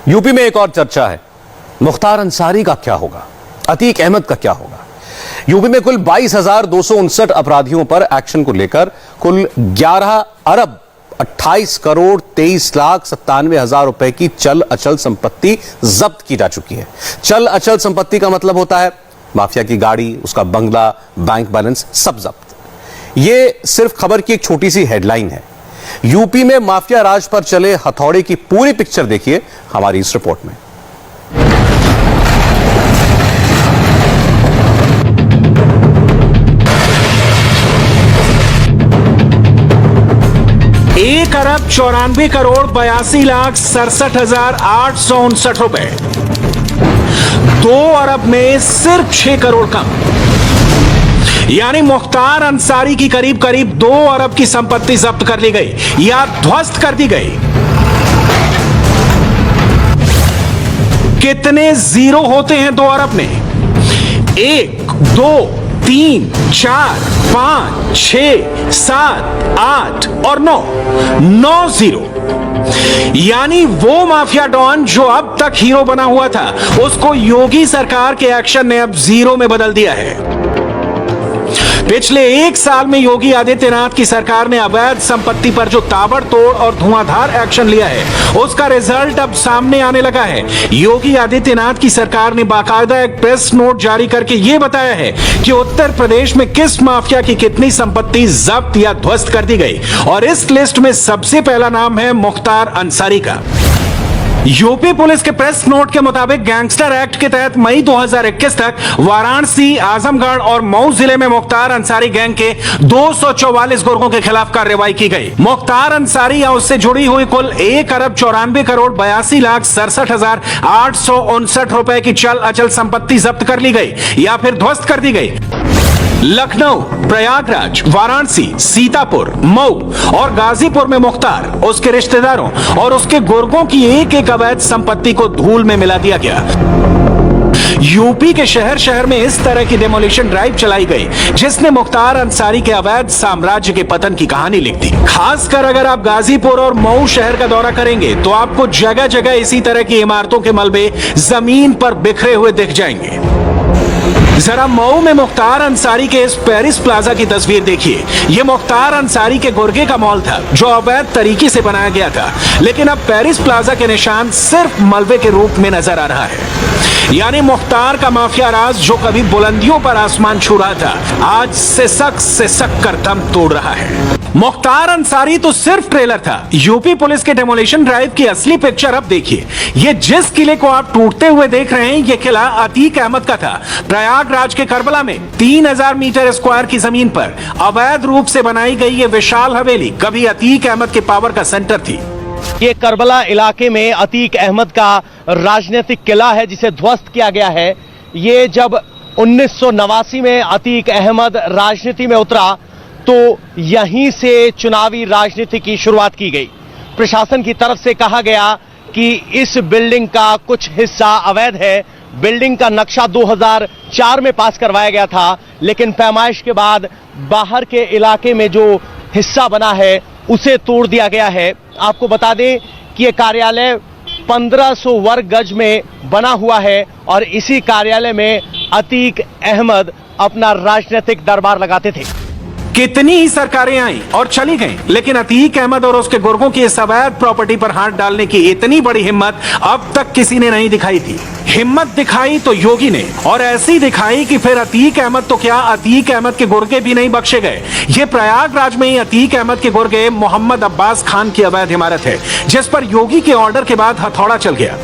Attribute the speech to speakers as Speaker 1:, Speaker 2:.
Speaker 1: UP में एक और चर्चा है, मुख्तार अंसारी का क्या होगा, अतीक अहमद का क्या होगा। यूपी में कुल 22,259 अपराधियों पर एक्शन को लेकर कुल 11 अरब 28 करोड़ 23 लाख 97 हजार रुपए की चल अचल संपत्ति जब्त की जा चुकी है। चल अचल संपत्ति का मतलब होता है माफिया की गाड़ी, उसका बंगला, बैंक बैलेंस सब जब्त। यह सिर्फ खबर की एक छोटी सी हेडलाइन है। यूपी में माफिया राज पर चले हथौड़े की पूरी पिक्चर देखिए हमारी इस रिपोर्ट में।
Speaker 2: एक अरब 94 करोड़ 82 लाख 67,859 रुपए, 2 अरब में सिर्फ 6 करोड़ कम, यानी मुख्तार अंसारी की करीब करीब 2 अरब की संपत्ति जब्त कर ली गई या ध्वस्त कर दी गई। कितने जीरो होते हैं 2 अरब में? 1, 2, 3, 4, 5, 6, 7, 8 और 9 जीरो। यानी वो माफिया डॉन जो अब तक हीरो बना हुआ था, उसको योगी सरकार के एक्शन ने अब जीरो में बदल दिया है। पिछले 1 साल में योगी आदित्यनाथ की सरकार ने अवैध संपत्ति पर जो ताबड़तोड़ और धुआंधार एक्शन लिया है, उसका रिजल्ट अब सामने आने लगा है। योगी आदित्यनाथ की सरकार ने बाकायदा एक प्रेस नोट जारी करके यह बताया है कि उत्तर प्रदेश में किस माफिया की कितनी संपत्ति जब्त या ध्वस्त कर दी गई, और इस लिस्ट में सबसे पहला नाम है मुख्तार अंसारी का। यूपी पुलिस के प्रेस नोट के मुताबिक गैंगस्टर एक्ट के तहत मई 2021 तक वाराणसी, आजमगढ़ और मऊ जिले में मुख्तार अंसारी गैंग के 244 गुर्गों के खिलाफ कार्रवाई की गई। मुख्तार अंसारी या उससे जुड़ी हुई कुल 1 अरब 94 करोड़ 82 लाख 67,859 रुपए की चल अचल संपत्ति जब्त कर ली गई या फिर ध्वस्त कर दी गई। लखनऊ, प्रयागराज, वाराणसी, सीतापुर, मऊ और गाजीपुर में मुख्तार, उसके रिश्तेदारों और उसके गुर्गों की एक एक अवैध संपत्ति को धूल में मिला दिया गया। यूपी के शहर शहर में इस तरह की डेमोलिशन ड्राइव चलाई गई जिसने मुख्तार अंसारी के अवैध साम्राज्य के पतन की कहानी लिख दी। खासकर अगर आप गाजीपुर और मऊ शहर का दौरा करेंगे तो आपको जगह जगह इसी तरह की इमारतों के मलबे जमीन पर बिखरे हुए दिख जाएंगे। जरा मऊ में मुख्तार अंसारी के इस पेरिस प्लाजा की तस्वीर देखिए। यह मुख्तार अंसारी के गुर्गे का मॉल था जो अवैध तरीके से बनाया गया था, लेकिन अब पेरिस प्लाजा के निशान सिर्फ मलबे के रूप में नजर आ रहा है। यानी मुख्तार का माफिया राज जो कभी बुलंदियों पर आसमान छू रहा था, आज सिसक कर दम तोड़ रहा है। मुख्तार अंसारी तो सिर्फ ट्रेलर था। यूपी पुलिस के डेमोलिशन ड्राइव की असली पिक्चर अब देखिए। ये जिस किले को आप टूटते हुए देख रहे हैं, ये किला अतीक अहमद का था। प्रयागराज के करबला में 3000 मीटर स्क्वायर की जमीन पर अवैध रूप से बनाई गई ये विशाल हवेली कभी अतीक अहमद के पावर का सेंटर थी।
Speaker 3: ये करबला इलाके में अतीक अहमद का राजनीतिक किला है जिसे ध्वस्त किया गया है। ये जब 1989 में अतीक अहमद राजनीति में उतरा तो यहीं से चुनावी राजनीति की शुरुआत की गई। प्रशासन की तरफ से कहा गया कि इस बिल्डिंग का कुछ हिस्सा अवैध है। बिल्डिंग का नक्शा 2004 में पास करवाया गया था, लेकिन पैमाइश के बाद बाहर के इलाके में जो हिस्सा बना है उसे तोड़ दिया गया है। आपको बता दें कि यह कार्यालय 1500 वर्ग गज में बना हुआ है और इसी कार्यालय में अतीक अहमद अपना राजनीतिक दरबार लगाते थे।
Speaker 2: कितनी ही सरकारें आई और चली गईं, लेकिन अतीक अहमद और उसके गुर्गों की इस अवैध प्रॉपर्टी पर हाथ डालने की इतनी बड़ी हिम्मत अब तक किसी ने नहीं दिखाई थी। हिम्मत दिखाई तो योगी ने, और ऐसी दिखाई कि फिर अतीक अहमद तो क्या, अतीक अहमद के गुर्गे भी नहीं बख्शे गए। ये प्रयागराज में ही अतीक अहमद के गुर्गे मोहम्मद अब्बास खान की अवैध इमारत है जिस पर योगी के ऑर्डर के बाद हथौड़ा चल गया।